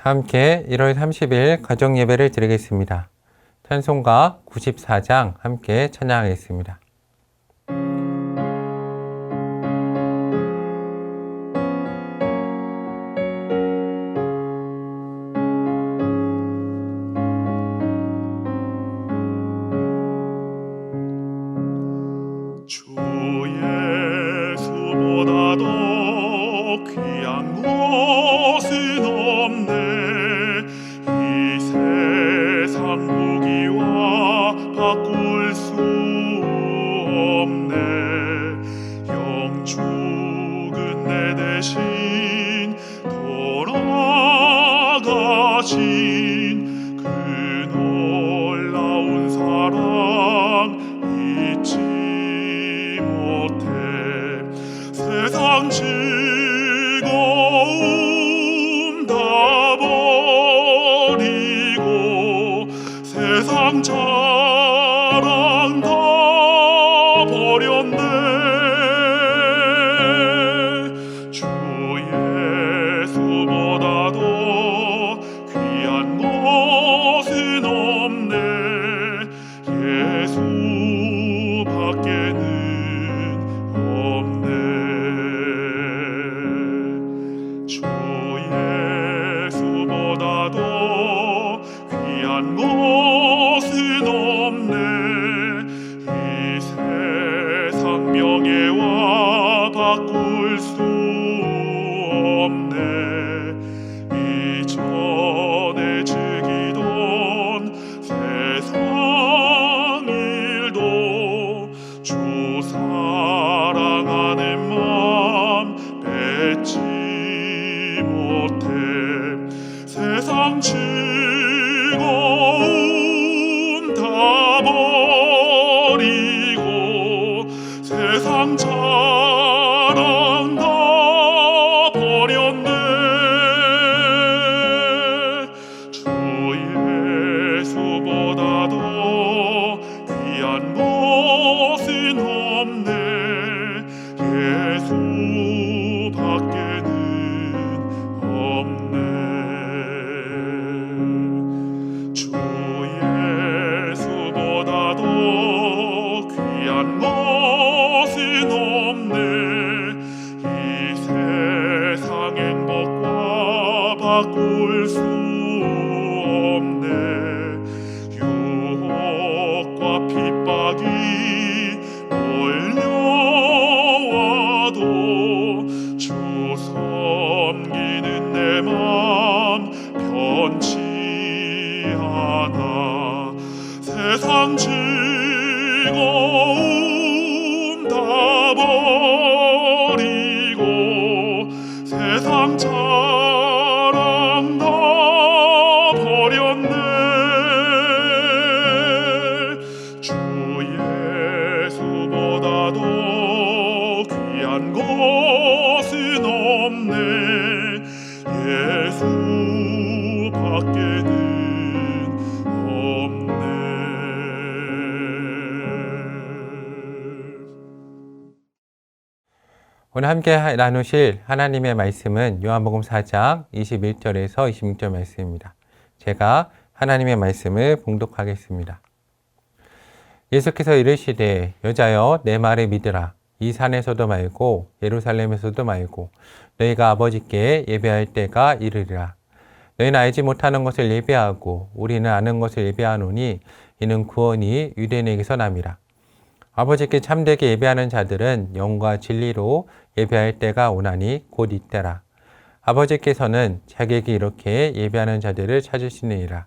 함께 1월 30일 가정예배를 드리겠습니다. 찬송가 94장 함께 찬양하겠습니다. 주 예수보다 더 귀한 것은 없네. 이 세상 무기와 바꿀 수 없네. 영 죽은 내 대신 돌아가신 그 놀라운 사랑 잊지 못해. 세상 즐거움 다 버리고 세상 자랑 다 버렸네. 주 예수보다 더 귀한 것은 없네. 예수밖에는 없네. 주 예수보다 더 귀한 것은 없네. 이 세상 명예와 바꿀 수 없네. 이전에 즐기던 세상 일도 주 사랑하는 마음 뺏지 못해. 세상 즐거움 다 버리고 세상 자랑 다 버렸네. 주 예수보다 더 귀한 것은 없네. 예수밖에는 없네. 주 예수보다 더 귀한 것은 없네. 이 세상 행복과 바꿀 수 없네. 유혹과 핍박이 몰려와도 주 섬기는 내 맘 변치 않아. 세상 즐거움 다 버리고 세상 자랑 다 버렸네. 주 예수보다 더 귀한 것은 없네. 예수밖에는 없네. 오늘 함께 나누실 하나님의 말씀은 요한복음 4장 21절에서 26절 말씀입니다. 제가 하나님의 말씀을 봉독하겠습니다. 예수께서 이르시되 여자여 내 말을 믿으라. 이 산에서도 말고 예루살렘에서도 말고 너희가 아버지께 예배할 때가 이르리라. 너희는 알지 못하는 것을 예배하고 우리는 아는 것을 예배하노니 이는 구원이 유대인에게서 남이라. 아버지께 참되게 예배하는 자들은 영과 진리로 예배할 때가 오나니 곧 이때라. 아버지께서는 자기에게 이렇게 예배하는 자들을 찾으시느니라.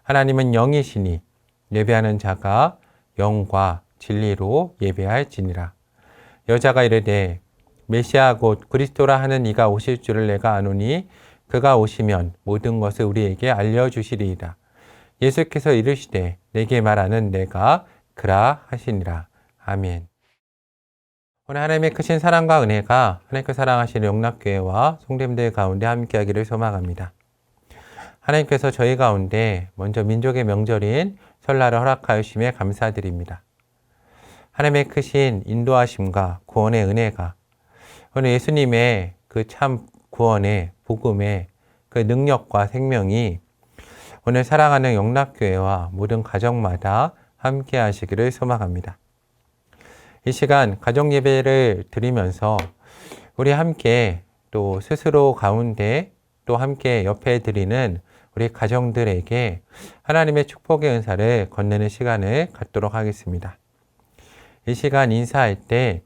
하나님은 영이시니 예배하는 자가 영과 진리로 예배할지니라. 여자가 이르되 메시아 곧 그리스도라 하는 이가 오실 줄을 내가 아노니 그가 오시면 모든 것을 우리에게 알려주시리이다. 예수께서 이르시되 내게 말하는 내가 그라 하시니라. 아멘. 오늘 하나님의 크신 사랑과 은혜가 하나님께 사랑하시는 영락교회와 성도님들 가운데 함께하기를 소망합니다. 하나님께서 저희 가운데 먼저 민족의 명절인 설날을 허락하심에 감사드립니다. 하나님의 크신 인도하심과 구원의 은혜가 오늘 예수님의 그 참 구원의 복음의 그 능력과 생명이 오늘 사랑하는 영락교회와 모든 가정마다 함께 하시기를 소망합니다. 이 시간 가정 예배를 드리면서 우리 함께 또 스스로 가운데 또 함께 옆에 드리는 우리 가정들에게 하나님의 축복의 은사를 건네는 시간을 갖도록 하겠습니다. 이 시간 인사할 때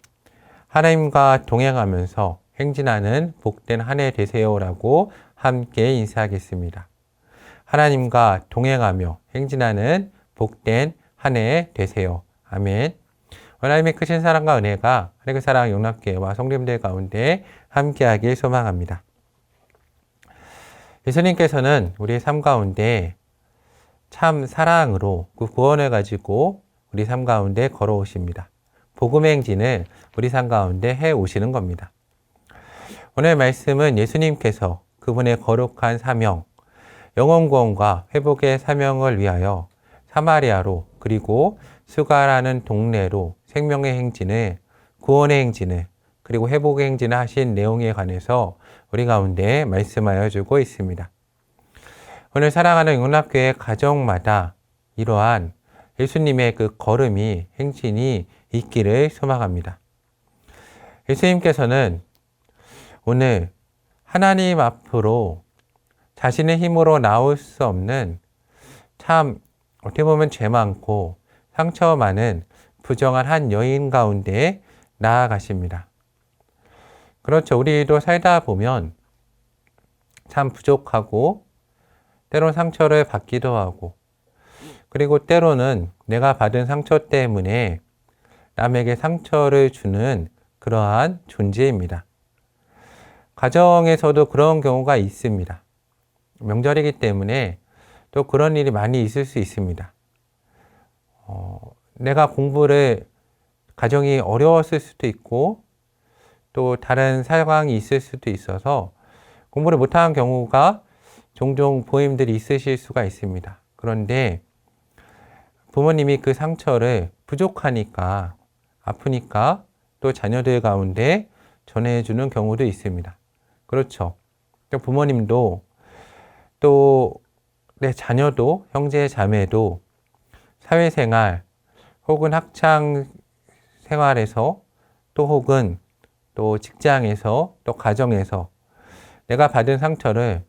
하나님과 동행하면서 행진하는 복된 한 해 되세요라고 함께 인사하겠습니다. 하나님과 동행하며 행진하는 복된 한 해 되세요. 아멘. 하나님의 크신 사랑과 은혜가 하나님의 사랑 영락교회와 성도님들 가운데 함께하길 소망합니다. 예수님께서는 우리의 삶 가운데 참 사랑으로 그 구원을 가지고 우리 삶 가운데 걸어오십니다. 복음의 행진을 우리 삶 가운데 해오시는 겁니다. 오늘 말씀은 예수님께서 그분의 거룩한 사명, 영혼 구원과 회복의 사명을 위하여 사마리아로 그리고 수가라는 동네로 생명의 행진을, 구원의 행진을, 그리고 회복의 행진을 하신 내용에 관해서 우리 가운데 말씀하여 주고 있습니다. 오늘 사랑하는 영락교회 가정마다 이러한 예수님의 그 걸음이, 행진이 있기를 소망합니다. 예수님께서는 오늘 하나님 앞으로 자신의 힘으로 나올 수 없는 참 어떻게 보면 죄 많고 상처 많은 부정한 한 여인 가운데 나아가십니다. 그렇죠. 우리도 살다 보면 참 부족하고 때론 상처를 받기도 하고 그리고 때로는 내가 받은 상처 때문에 남에게 상처를 주는 그러한 존재입니다. 가정에서도 그런 경우가 있습니다. 명절이기 때문에 또 그런 일이 많이 있을 수 있습니다. 내가 공부를 가정이 어려웠을 수도 있고 또 다른 상황이 있을 수도 있어서 공부를 못하는 경우가 종종 부모님들이 있으실 수가 있습니다. 그런데 부모님이 그 상처를 부족하니까 아프니까 또 자녀들 가운데 전해주는 경우도 있습니다. 그렇죠. 부모님도 또 내 자녀도 형제 자매도 사회생활 혹은 학창 생활에서 또 혹은 또 직장에서 또 가정에서 내가 받은 상처를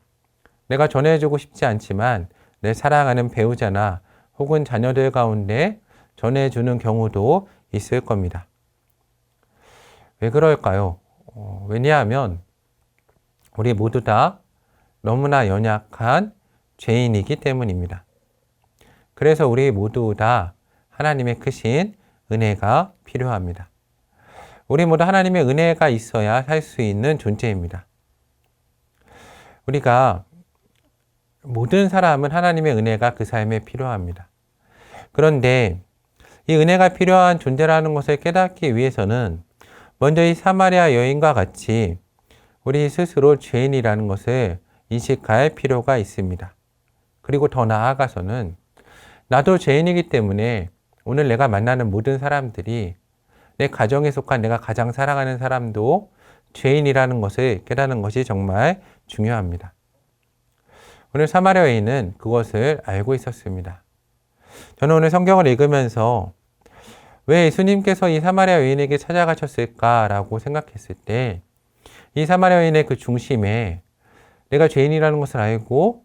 내가 전해주고 싶지 않지만 내 사랑하는 배우자나 혹은 자녀들 가운데 전해주는 경우도 있을 겁니다. 왜 그럴까요? 왜냐하면 우리 모두 다 너무나 연약한 죄인이기 때문입니다. 그래서 우리 모두 다 하나님의 크신 은혜가 필요합니다. 우리 모두 하나님의 은혜가 있어야 살 수 있는 존재입니다. 우리가 모든 사람은 하나님의 은혜가 그 삶에 필요합니다. 그런데 이 은혜가 필요한 존재라는 것을 깨닫기 위해서는 먼저 이 사마리아 여인과 같이 우리 스스로 죄인이라는 것을 인식할 필요가 있습니다. 그리고 더 나아가서는 나도 죄인이기 때문에 오늘 내가 만나는 모든 사람들이 내 가정에 속한 내가 가장 사랑하는 사람도 죄인이라는 것을 깨닫는 것이 정말 중요합니다. 오늘 사마리아 여인은 그것을 알고 있었습니다. 저는 오늘 성경을 읽으면서 왜 예수님께서 이 사마리아 여인에게 찾아가셨을까라고 생각했을 때 이 사마리아 여인의 그 중심에 내가 죄인이라는 것을 알고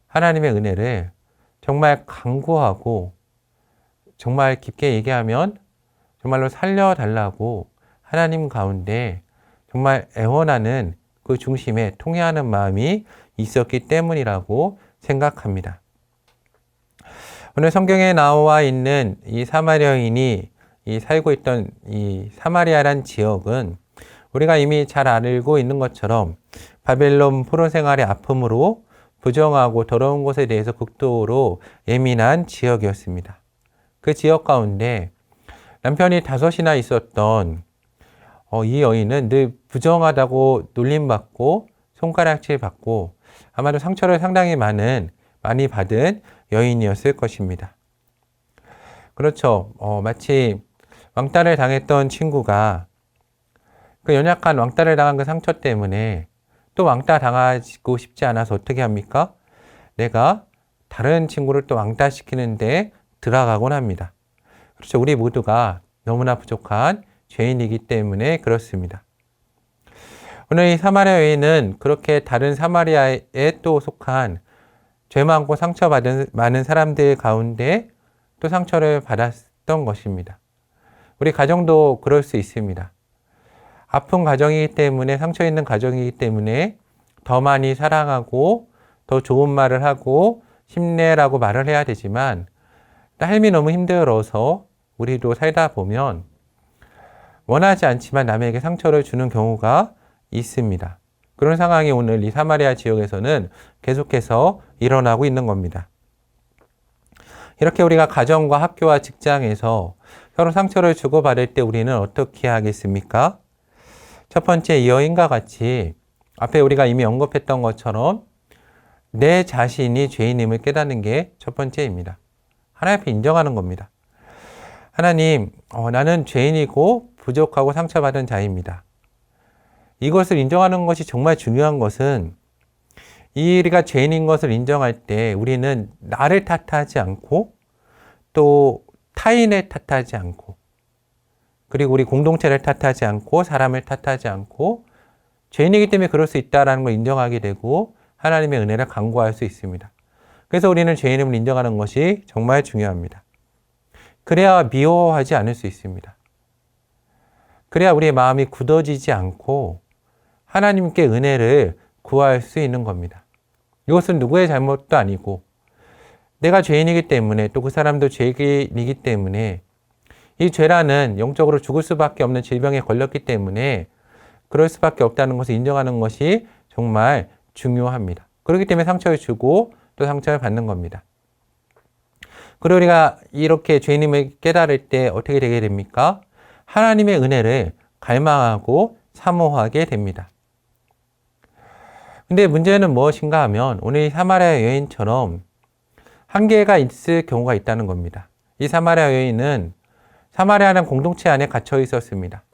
하나님의 은혜를 정말 간구하고 정말 깊게 얘기하면 정말로 살려달라고 하나님 가운데 정말 애원하는 그 중심에 통회하는 마음이 있었기 때문이라고 생각합니다. 오늘 성경에 나와 있는 이 사마리아 여인이 살고 있던 이 사마리아란 지역은 우리가 이미 잘 알고 있는 것처럼 바벨론 포로 생활의 아픔으로 부정하고 더러운 것에 대해서 극도로 예민한 지역이었습니다. 그 지역 가운데 남편이 5이나 있었던 이 여인은 늘 부정하다고 놀림받고 손가락질 받고 아마도 상처를 상당히 많이 받은 여인이었을 것입니다. 그렇죠. 마치 왕따를 당했던 친구가 그 연약한 왕따를 당한 그 상처 때문에 또 왕따 당하고 싶지 않아서 어떻게 합니까? 내가 다른 친구를 또 왕따 시키는데 들어가곤 합니다. 그렇죠. 우리 모두가 너무나 부족한 죄인이기 때문에 그렇습니다. 오늘 이 사마리아 여인은 그렇게 다른 사마리아에 또 속한 죄 많고 상처받은 많은 사람들 가운데 또 상처를 받았던 것입니다. 우리 가정도 그럴 수 있습니다. 아픈 가정이기 때문에, 상처 있는 가정이기 때문에 더 많이 사랑하고 더 좋은 말을 하고 힘내라고 말을 해야 되지만 삶이 너무 힘들어서 우리도 살다 보면 원하지 않지만 남에게 상처를 주는 경우가 있습니다. 그런 상황이 오늘 이 사마리아 지역에서는 계속해서 일어나고 있는 겁니다. 이렇게 우리가 가정과 학교와 직장에서 서로 상처를 주고받을 때 우리는 어떻게 하겠습니까? 첫 번째, 이 여인과 같이 앞에 우리가 이미 언급했던 것처럼 내 자신이 죄인임을 깨닫는 게 첫 번째입니다. 하나님 앞에 인정하는 겁니다. 하나님, 나는 죄인이고 부족하고 상처받은 자입니다. 이것을 인정하는 것이 정말 중요한 것은 우리가 죄인인 것을 인정할 때 우리는 나를 탓하지 않고 또 타인을 탓하지 않고 그리고 우리 공동체를 탓하지 않고 사람을 탓하지 않고 죄인이기 때문에 그럴 수 있다는 걸 인정하게 되고 하나님의 은혜를 간구할 수 있습니다. 그래서 우리는 죄인임을 인정하는 것이 정말 중요합니다. 그래야 미워하지 않을 수 있습니다. 그래야 우리의 마음이 굳어지지 않고 하나님께 은혜를 구할 수 있는 겁니다. 이것은 누구의 잘못도 아니고 내가 죄인이기 때문에 또 그 사람도 죄인이기 때문에 이 죄라는 영적으로 죽을 수밖에 없는 질병에 걸렸기 때문에 그럴 수밖에 없다는 것을 인정하는 것이 정말 중요합니다. 그렇기 때문에 상처를 주고 또 상처를 받는 겁니다. 그리고 우리가 이렇게 죄인임을 깨달을 때 어떻게 되게 됩니까? 하나님의 은혜를 갈망하고 사모하게 됩니다. 근데 문제는 무엇인가 하면 오늘 이 사마리아 여인처럼 한계가 있을 경우가 있다는 겁니다. 이 사마리아 여인은 사마리아라는 공동체 안에 갇혀 있었습니다.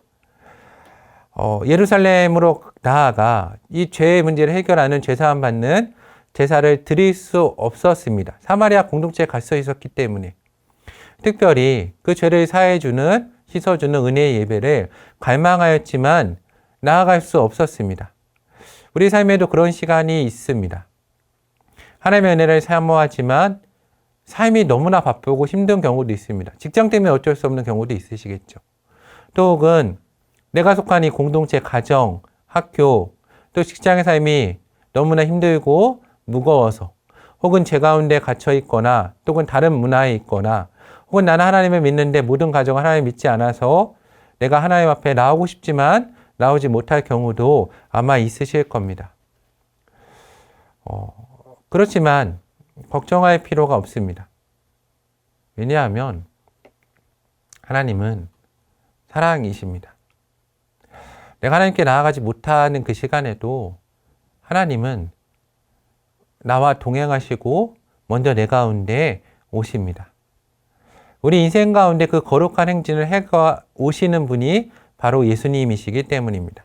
예루살렘으로 나아가 이 죄의 문제를 해결하는 죄사함 받는 제사를 드릴 수 없었습니다. 사마리아 공동체에 갇혀 있었기 때문에 특별히 그 죄를 사해주는 씻어주는 은혜의 예배를 갈망하였지만 나아갈 수 없었습니다. 우리 삶에도 그런 시간이 있습니다. 하나님의 은혜를 사모하지만 삶이 너무나 바쁘고 힘든 경우도 있습니다. 직장 때문에 어쩔 수 없는 경우도 있으시겠죠. 또 혹은 내가 속한 이 공동체, 가정, 학교, 또 직장의 삶이 너무나 힘들고 무거워서 혹은 제 가운데 갇혀 있거나 또 혹은 다른 문화에 있거나 혹은 나는 하나님을 믿는데 모든 가정을 하나님 믿지 않아서 내가 하나님 앞에 나오고 싶지만 나오지 못할 경우도 아마 있으실 겁니다. 그렇지만 걱정할 필요가 없습니다. 왜냐하면 하나님은 사랑이십니다. 내가 하나님께 나아가지 못하는 그 시간에도 하나님은 나와 동행하시고 먼저 내 가운데 오십니다. 우리 인생 가운데 그 거룩한 행진을 해 오시는 분이 바로 예수님이시기 때문입니다.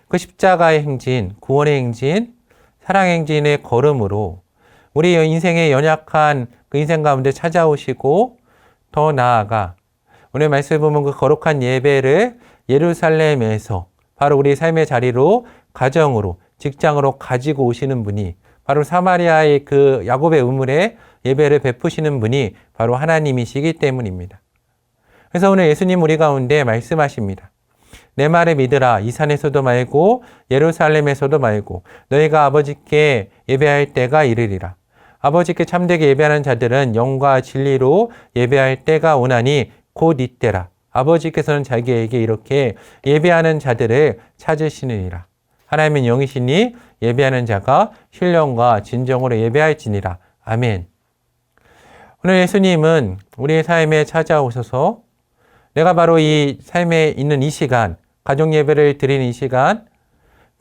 그 십자가의 행진, 구원의 행진, 사랑의 행진의 걸음으로 우리 인생의 연약한 그 인생 가운데 찾아오시고 더 나아가 오늘 말씀을 보면 그 거룩한 예배를 예루살렘에서 바로 우리 삶의 자리로 가정으로 직장으로 가지고 오시는 분이 바로 사마리아의 그 야곱의 우물에 예배를 베푸시는 분이 바로 하나님이시기 때문입니다. 그래서 오늘 예수님 우리 가운데 말씀하십니다. 내 말을 믿으라. 이 산에서도 말고 예루살렘에서도 말고 너희가 아버지께 예배할 때가 이르리라. 아버지께 참되게 예배하는 자들은 영과 진리로 예배할 때가 오나니 곧 이때라. 아버지께서는 자기에게 이렇게 예배하는 자들을 찾으시느니라. 하나님은 영이시니 예배하는 자가 신령과 진정으로 예배할지니라. 아멘. 오늘 예수님은 우리의 삶에 찾아오셔서 내가 바로 이 삶에 있는 이 시간, 가족 예배를 드리는 이 시간,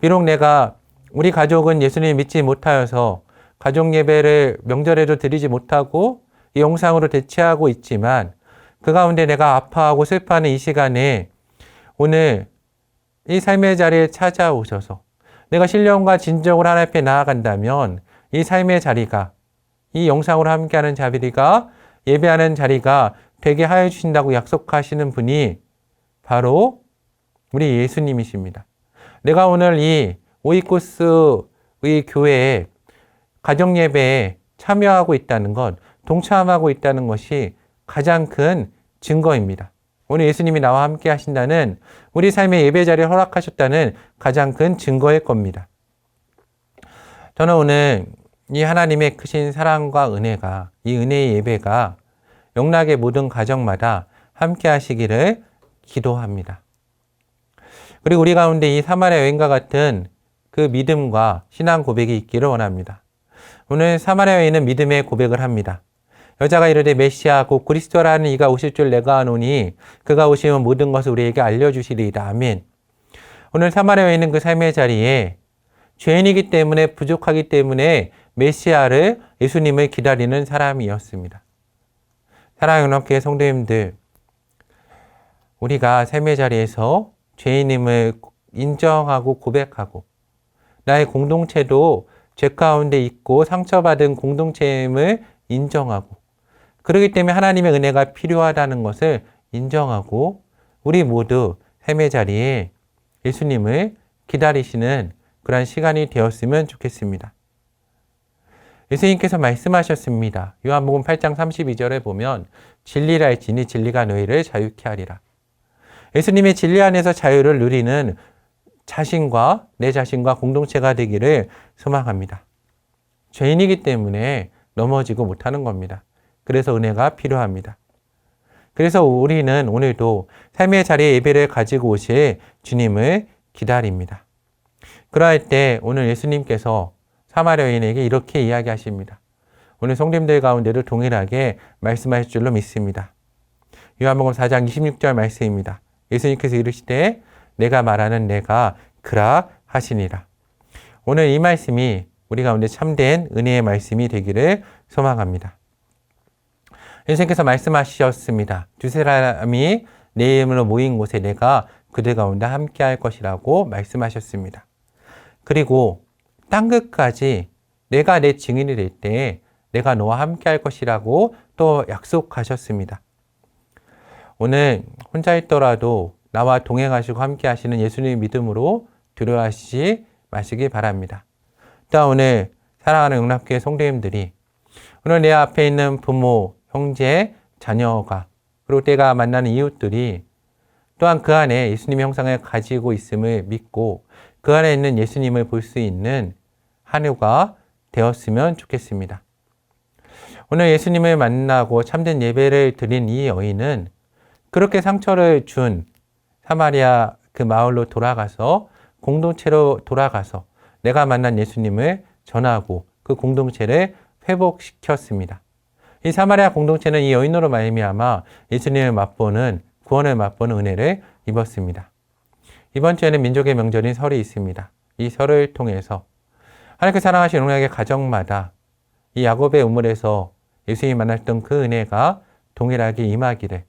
비록 내가 우리 가족은 예수님을 믿지 못하여서 가족 예배를 명절에도 드리지 못하고 이 영상으로 대체하고 있지만 그 가운데 내가 아파하고 슬퍼하는 이 시간에 오늘 이 삶의 자리에 찾아오셔서 내가 신령과 진정으로 하나님 앞에 나아간다면 이 삶의 자리가, 이 영상으로 함께하는 자리가, 예배하는 자리가 되게 하여 주신다고 약속하시는 분이 바로 우리 예수님이십니다. 내가 오늘 이 오이코스의 교회에 가정예배에 참여하고 있다는 것, 동참하고 있다는 것이 가장 큰 증거입니다. 오늘 예수님이 나와 함께 하신다는, 우리 삶의 예배 자리를 허락하셨다는 가장 큰 증거일 겁니다. 저는 오늘 이 하나님의 크신 사랑과 은혜가, 이 은혜의 예배가 영락의 모든 가정마다 함께 하시기를 기도합니다. 그리고 우리 가운데 이 사마리아 여인과 같은 그 믿음과 신앙 고백이 있기를 원합니다. 오늘 사마리아 여인은 믿음의 고백을 합니다. 여자가 이르되 메시아 곧 그리스도라는 이가 오실 줄 내가 아노니 그가 오시면 모든 것을 우리에게 알려주시리이다. 아멘. 오늘 사마리아 여인은 그 삶의 자리에 죄인이기 때문에, 부족하기 때문에 메시아를, 예수님을 기다리는 사람이었습니다. 사랑하는 영락교회 성도님들, 우리가 삶의 자리에서 죄인임을 인정하고 고백하고 나의 공동체도 죄 가운데 있고 상처받은 공동체임을 인정하고, 그렇기 때문에 하나님의 은혜가 필요하다는 것을 인정하고 우리 모두 삶의 자리에 예수님을 기다리시는 그런 시간이 되었으면 좋겠습니다. 예수님께서 말씀하셨습니다. 요한복음 8장 32절에 보면 진리라 할지니 진리가 너희를 자유케 하리라. 예수님의 진리 안에서 자유를 누리는 자신과 내 자신과 공동체가 되기를 소망합니다. 죄인이기 때문에 넘어지고 못하는 겁니다. 그래서 은혜가 필요합니다. 그래서 우리는 오늘도 삶의 자리에 예배를 가지고 오실 주님을 기다립니다. 그러할 때 오늘 예수님께서 사마리아 여인에게 이렇게 이야기하십니다. 오늘 성도님들 가운데도 동일하게 말씀하실 줄로 믿습니다. 요한복음 4장 26절 말씀입니다. 예수님께서 이르시되 내가 말하는 내가 그라 하시니라. 오늘 이 말씀이 우리 가운데 참된 은혜의 말씀이 되기를 소망합니다. 예수님께서 말씀하셨습니다. 두세 사람이 내 이름으로 모인 곳에 내가 그들 가운데 함께 할 것이라고 말씀하셨습니다. 그리고 땅끝까지 내가 내 증인이 될 때 내가 너와 함께 할 것이라고 또 약속하셨습니다. 오늘 혼자 있더라도 나와 동행하시고 함께 하시는 예수님의 믿음으로 두려워하시지 마시기 바랍니다. 또 오늘 사랑하는 영락교회 성도님들이 오늘 내 앞에 있는 부모, 형제, 자녀가, 그리고 내가 만나는 이웃들이 또한 그 안에 예수님의 형상을 가지고 있음을 믿고 그 안에 있는 예수님을 볼 수 있는 한 해가 되었으면 좋겠습니다. 오늘 예수님을 만나고 참된 예배를 드린 이 여인은 그렇게 상처를 준 사마리아 그 마을로 돌아가서, 공동체로 돌아가서 내가 만난 예수님을 전하고 그 공동체를 회복시켰습니다. 이 사마리아 공동체는 이 여인으로 말미암아 예수님을 맛보는, 구원을 맛보는 은혜를 입었습니다. 이번 주에는 민족의 명절인 설이 있습니다. 이 설을 통해서 하나님께 사랑하신 영락의 가정마다 이 야곱의 우물에서 예수님이 만났던 그 은혜가 동일하게 임하기를,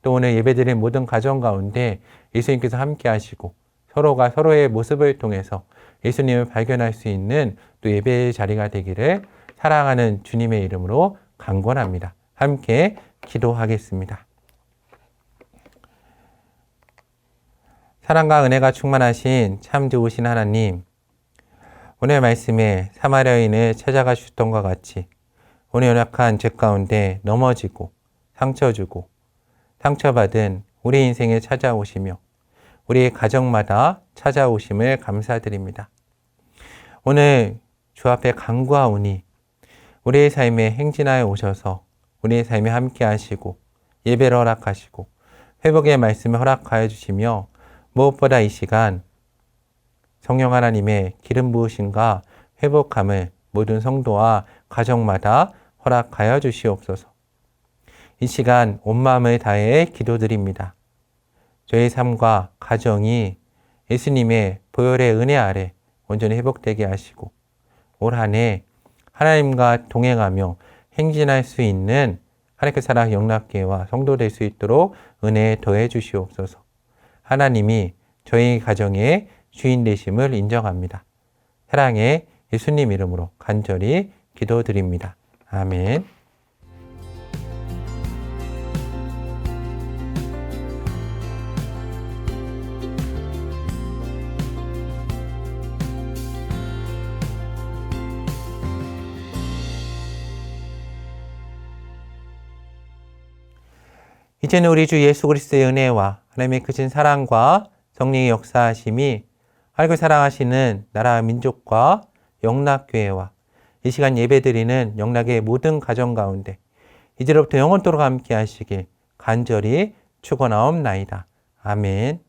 또 오늘 예배드린 모든 가정 가운데 예수님께서 함께 하시고 서로가 서로의 모습을 통해서 예수님을 발견할 수 있는 또 예배의 자리가 되기를 사랑하는 주님의 이름으로 간구합니다. 함께 기도하겠습니다. 사랑과 은혜가 충만하신 참 좋으신 하나님, 오늘 말씀에 사마리아 여인을 찾아가 주셨던 것 같이 오늘 연약한 죄 가운데 넘어지고 상처 주고 상처받은 우리 인생에 찾아오시며 우리 가정마다 찾아오심을 감사드립니다. 오늘 주 앞에 간구하오니 우리의 삶에 행진하여 오셔서 우리의 삶에 함께 하시고 예배를 허락하시고 회복의 말씀을 허락하여 주시며 무엇보다 이 시간 성령 하나님의 기름 부으심과 회복함을 모든 성도와 가정마다 허락하여 주시옵소서. 이 시간 온 마음을 다해 기도드립니다. 저희 삶과 가정이 예수님의 보혈의 은혜 아래 온전히 회복되게 하시고 올 한 해 하나님과 동행하며 행진할 수 있는 하나님의 사랑 영락교회와 성도 될 수 있도록 은혜 더해 주시옵소서. 하나님이 저희 가정의 주인 되심을 인정합니다. 사랑의 예수님 이름으로 간절히 기도드립니다. 아멘. 이제는 우리 주 예수 그리스도의 은혜와 하나님의 크신 사랑과 성령의 역사하심이 하나님을 사랑하시는 나라 민족과 영락교회와 이 시간 예배드리는 영락의 모든 가정 가운데 이제로부터 영원토록 함께 하시길 간절히 축원하옵나이다. 아멘.